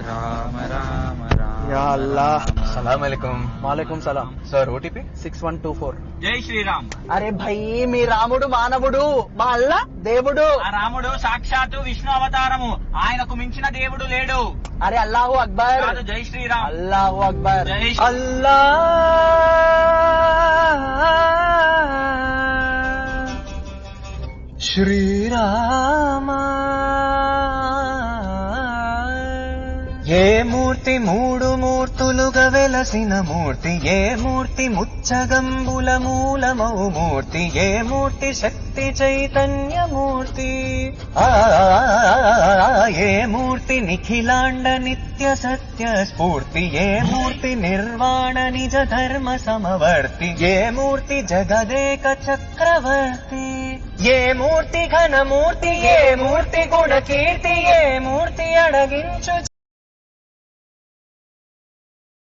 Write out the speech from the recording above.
రామ రామ రామ యా అల్లాహ్. సలాంకం. వాలేకుం సలాం. Sir OTP 6124. జై శ్రీరామ్. అరే భయ్, మీ రాముడు మానవుడు, మా అల్లా దేవుడు. ఆ రాముడు సాక్షాత్తు విష్ణు అవతారము, ఆయనకు మించిన దేవుడు లేడు. అరే అల్లాహు అక్బర్. కాదు, జై శ్రీరామ్. అల్లాహు అక్బర్. జై అల్లా శ్రీరామ. ఏ మూర్తి మూడు మూర్తులుగా వెలసిన మూర్తి, ఏ మూర్తి ముచ్చగంబుల మూలమౌ మూర్తి, ఏ మూర్తి శక్తి చైతన్యమూర్తి, ఏ మూర్తి నిఖిలాండ నిత్య సత్య స్ఫూర్తి, ఏ మూర్తి నిర్వాణ నిజ ధర్మ సమవర్తి, ఏ మూర్తి జగదేక చక్రవర్తి, ఏ మూర్తి ఘనమూర్తి, ఏ మూర్తి గుణ కీర్తి, ఏ మూర్తి అడగించు